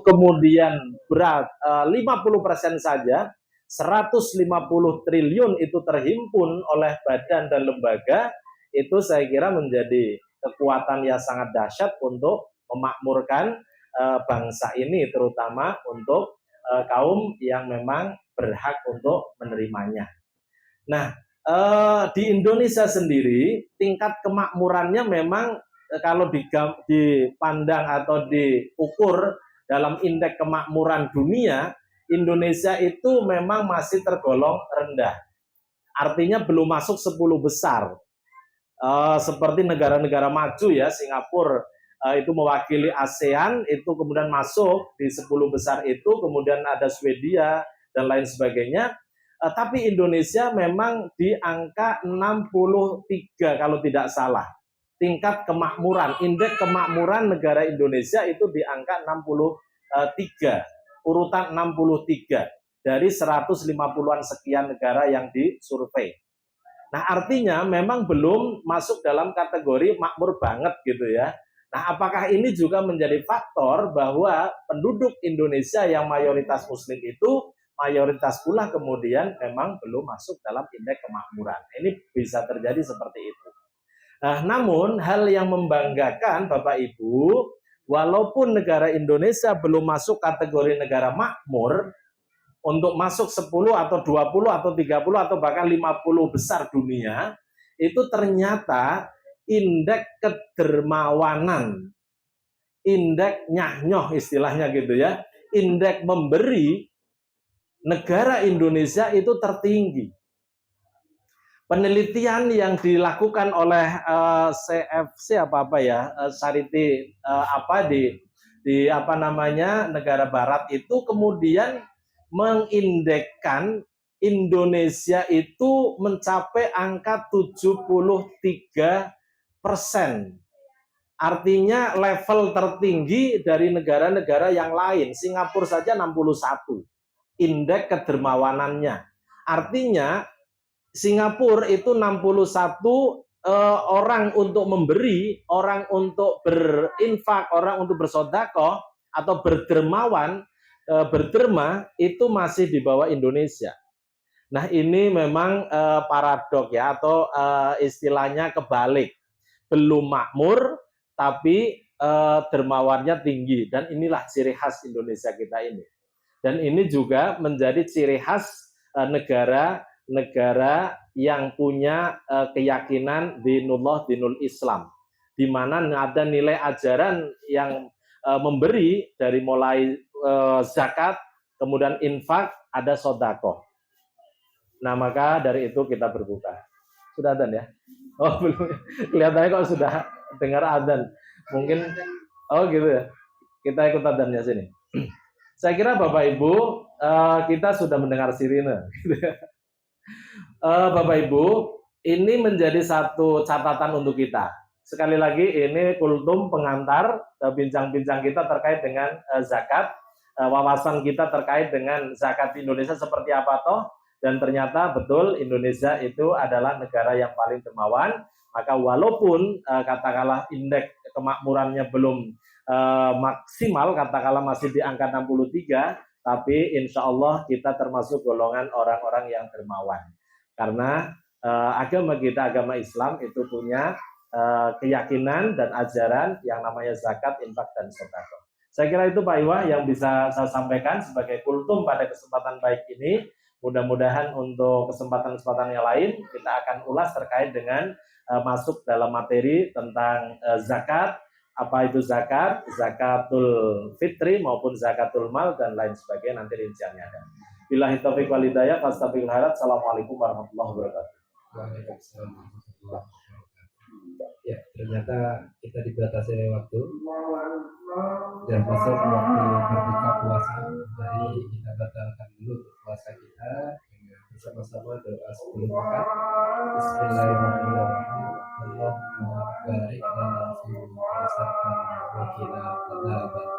kemudian berat 50% saja, 150 triliun itu terhimpun oleh badan dan lembaga, itu saya kira menjadi kekuatan yang sangat dahsyat untuk memakmurkan bangsa ini, terutama untuk kaum yang memang berhak untuk menerimanya. Nah, di Indonesia sendiri tingkat kemakmurannya memang kalau dipandang atau diukur dalam indeks kemakmuran dunia, Indonesia itu memang masih tergolong rendah. Artinya belum masuk 10 besar. Seperti negara-negara maju ya, Singapura itu mewakili ASEAN, itu kemudian masuk di 10 besar itu, kemudian ada Swedia dan lain sebagainya. Tapi Indonesia memang di angka 63 kalau tidak salah. Tingkat kemakmuran, indeks kemakmuran negara Indonesia itu di angka 63, urutan 63 dari 150-an sekian negara yang disurvei. Nah, artinya memang belum masuk dalam kategori makmur banget gitu ya. Nah, apakah ini juga menjadi faktor bahwa penduduk Indonesia yang mayoritas muslim itu mayoritas pula kemudian memang belum masuk dalam indeks kemakmuran. Ini bisa terjadi seperti itu. Nah, namun hal yang membanggakan Bapak Ibu, walaupun negara Indonesia belum masuk kategori negara makmur, untuk masuk 10 atau 20 atau 30 atau bahkan 50 besar dunia, itu ternyata indeks kedermawanan, indeks nyah-nyoh istilahnya gitu ya, indeks memberi negara Indonesia itu tertinggi. Penelitian yang dilakukan oleh CFC Charity di apa namanya negara barat itu kemudian mengindekkan Indonesia itu mencapai angka 73%. Artinya level tertinggi dari negara-negara yang lain. Singapura saja 61 indeks kedermawanannya. Artinya Singapura itu 61 orang untuk memberi, orang untuk berinfak, orang untuk bersedekah atau berdermawan, berderma itu masih di bawah Indonesia. Nah, ini memang paradok ya, atau istilahnya kebalik. Belum makmur tapi dermawannya tinggi, dan inilah ciri khas Indonesia kita ini. Dan ini juga menjadi ciri khas negara yang punya keyakinan dinullah, dinul Islam, di mana ada nilai ajaran yang memberi dari mulai zakat, kemudian infak, ada sodako. Nah, maka dari itu kita berbuka. Sudah adzan ya? Oh, belum. Kelihatannya kok sudah dengar adzan. Mungkin, oh gitu ya. Kita ikut adzannya sini. Saya kira Bapak Ibu, kita sudah mendengar sirine. Bapak Ibu, ini menjadi satu catatan untuk kita. Sekali lagi, ini kultum pengantar bincang-bincang kita terkait dengan zakat, wawasan kita terkait dengan zakat di Indonesia seperti apa toh, dan ternyata betul Indonesia itu adalah negara yang paling dermawan. Maka walaupun katakanlah indeks kemakmurannya belum maksimal, katakanlah masih di angka 63, tapi insya Allah kita termasuk golongan orang-orang yang dermawan. Karena agama kita, agama Islam itu punya keyakinan dan ajaran yang namanya zakat, infak, dan sedekah. Saya kira itu Pak Iwa yang bisa saya sampaikan sebagai kultum pada kesempatan baik ini. Mudah-mudahan untuk kesempatan-kesempatan yang lain kita akan ulas terkait dengan masuk dalam materi tentang zakat, apa itu zakat, zakatul fitri maupun zakatul mal dan lain sebagainya, nanti rinciannya ada. Billahi taufiq wal hidayah, fastabiqul khairat. Assalamualaikum warahmatullahi wabarakatuh. Waalaikumsalam warahmatullahi wabarakatuh. Ya, ternyata kita dibatasi waktu dan masuk waktu berbuka puasa. Jadi kita batalkan dulu puasa kita dengan bersama-sama doa 10 rakaat. Bismillahirrahmanirrahim. Allahumma barik lana fi rizqina wa qina adzaban